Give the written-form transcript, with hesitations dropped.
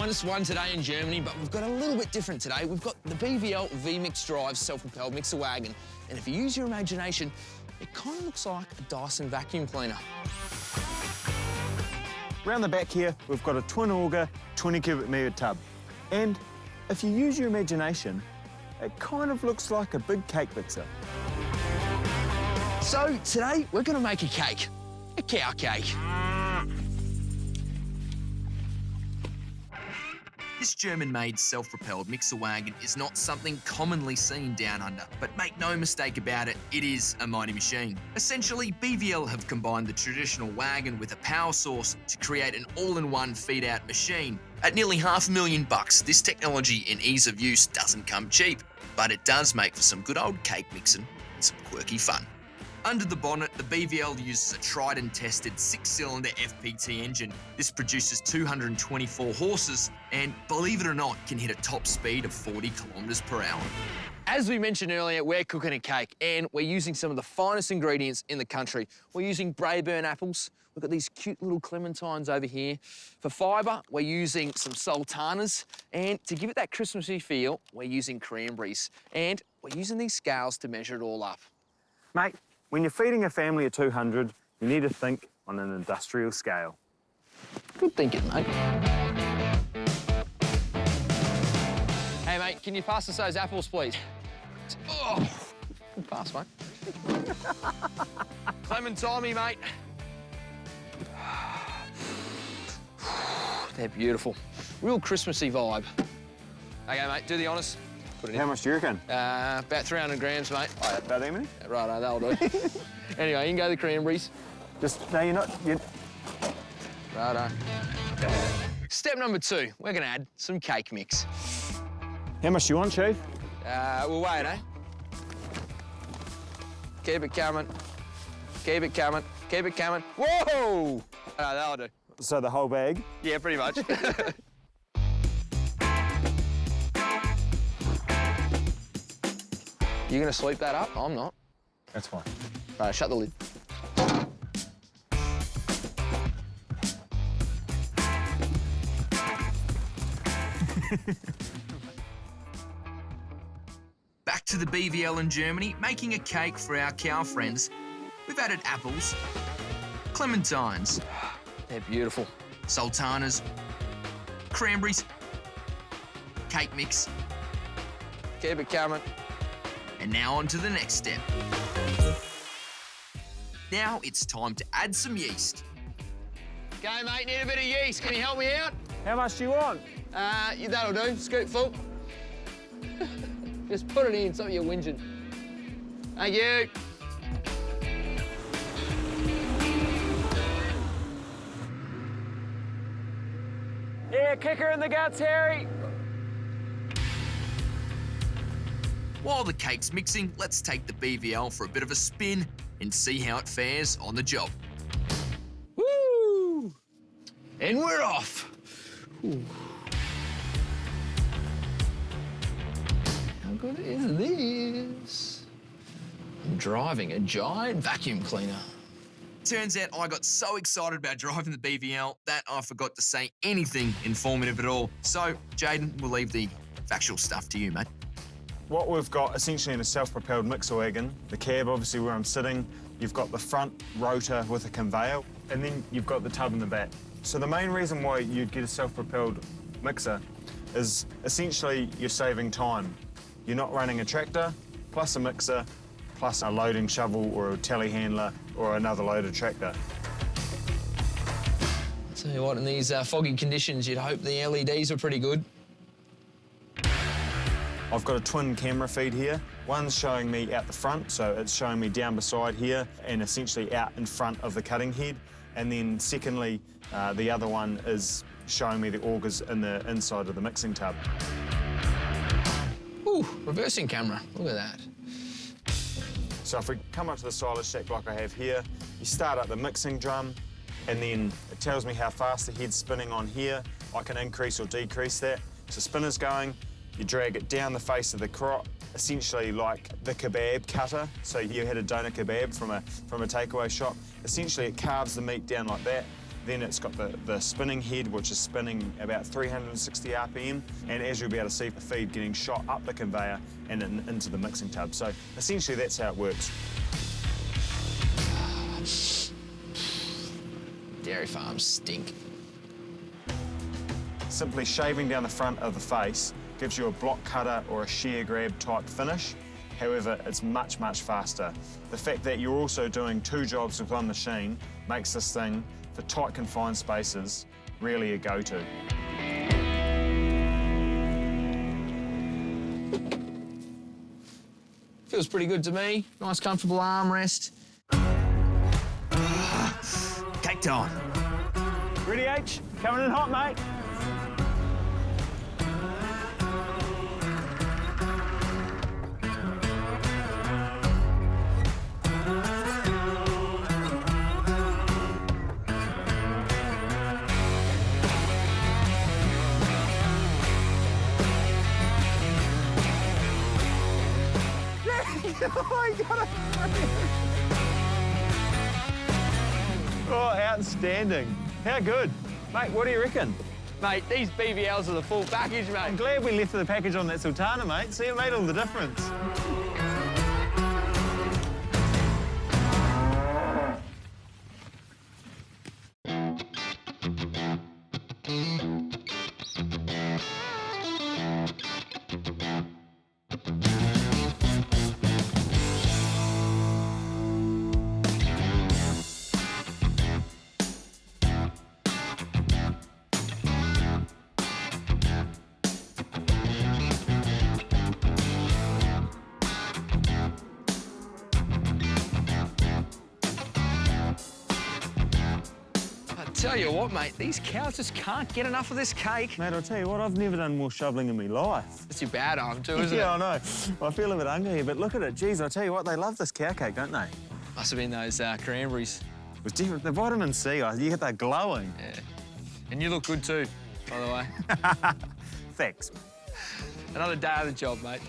finest one today in Germany, but we've got a little bit different today. We've got the BVL V-Mix Drive self-propelled mixer wagon. And if you use your imagination, it kind of looks like a Dyson vacuum cleaner. Around the back here, we've got a twin auger, 20 cubic metre tub. And if you use your imagination, it kind of looks like a big cake mixer. So today, we're gonna make a cake. A cow cake. This German-made self-propelled mixer wagon is not something commonly seen down under, but make no mistake about it, it is a mighty machine. Essentially, BVL have combined the traditional wagon with a power source to create an all-in-one feed-out machine. At nearly $500,000, this technology and ease of use doesn't come cheap, but it does make for some good old cake mixing and some quirky fun. Under the bonnet, the BVL uses a tried and tested 6-cylinder FPT engine. This produces 224 horses and, believe it or not, can hit a top speed of 40 kilometres per hour. As we mentioned earlier, we're cooking a cake and we're using some of the finest ingredients in the country. We're using Braeburn apples. We've got these cute little clementines over here. For fibre, we're using some sultanas. And to give it that Christmassy feel, we're using cranberries. And we're using these scales to measure it all up. Mate, when you're feeding a family of 200, you need to think on an industrial scale. Good thinking, mate. Hey, mate, can you pass us those apples, please? Oh, good pass, mate. Clementine, mate. They're beautiful. Real Christmassy vibe. Okay, mate, do the honours. Put it in. How much do you reckon? About 300 grams, mate. Oh, about that many? Righto, that'll do. Anyway, you can go the cranberries. No, you're not. Righto. Step number 2, we're gonna add some cake mix. How much do you want, Chief? We'll wait, eh? Keep it coming. Keep it coming. Keep it coming. Whoa! That'll do. So the whole bag? Yeah, pretty much. You gonna sweep that up? I'm not. That's fine. Right, shut the lid. Back to the BVL in Germany, making a cake for our cow friends. We've added apples, clementines, They're beautiful. sultanas, cranberries, cake mix, Keep it coming. and now on to the next step. Now it's time to add some yeast. Okay, mate, need a bit of yeast. Can you help me out? How much do you want? That'll do. Scoop full. Just put it in, so you're whinging. Thank you. Yeah, kick her in the guts, Harry. While the cake's mixing, let's take the BVL for a bit of a spin and see how it fares on the job. Woo! And we're off. Ooh. How good is this? I'm driving a giant vacuum cleaner. Turns out I got so excited about driving the BVL that I forgot to say anything informative at all. So, Jaiden, we'll leave the factual stuff to you, mate. What we've got essentially in a self-propelled mixer wagon, the cab obviously where I'm sitting, you've got the front rotor with a conveyor, and then you've got the tub in the back. So the main reason why you'd get a self-propelled mixer is essentially you're saving time. You're not running a tractor, plus a mixer, plus a loading shovel or a telehandler or another loaded tractor. I'll tell you what, in these foggy conditions, you'd hope the LEDs are pretty good. I've got a twin camera feed here. One's showing me out the front, so it's showing me down beside here and essentially out in front of the cutting head. And then secondly, the other one is showing me the augers in the inside of the mixing tub. Ooh, reversing camera, look at that. So if we come up to the silage stack like I have here, you start up the mixing drum, and then it tells me how fast the head's spinning on here. I can increase or decrease that. So spinner's going, you drag it down the face of the crop, essentially like the kebab cutter. So you had a doner kebab from a takeaway shop. Essentially, it carves the meat down like that. Then it's got the spinning head, which is spinning about 360 RPM, and as you'll be able to see, the feed getting shot up the conveyor and into the mixing tub. So essentially that's how it works. Dairy farms stink. Simply shaving down the front of the face gives you a block cutter or a shear grab type finish. However, it's much, much faster. The fact that you're also doing 2 jobs with one machine makes this thing, for tight confined spaces, really a go-to. Feels pretty good to me. Nice, comfortable armrest. Cake time. Ready, H? Coming in hot, mate. Oh, outstanding. How good? Mate, what do you reckon? Mate, these BVLs are the full package, I'm mate. glad we left the package on that Sultana, mate. See, it made all the difference. Tell you what, mate, these cows just can't get enough of this cake. Mate, I'll tell you what, I've never done more shoveling in my life. It's your bad arm too, isn't Yeah, it? I know. I feel a bit hungry here, but look at it. Geez, I tell you what, they love this cow cake, don't they? Must have been those cranberries. It was different. The vitamin C, you get that glowing. Yeah. And you look good too, by the way. Thanks. Another day of the job, mate.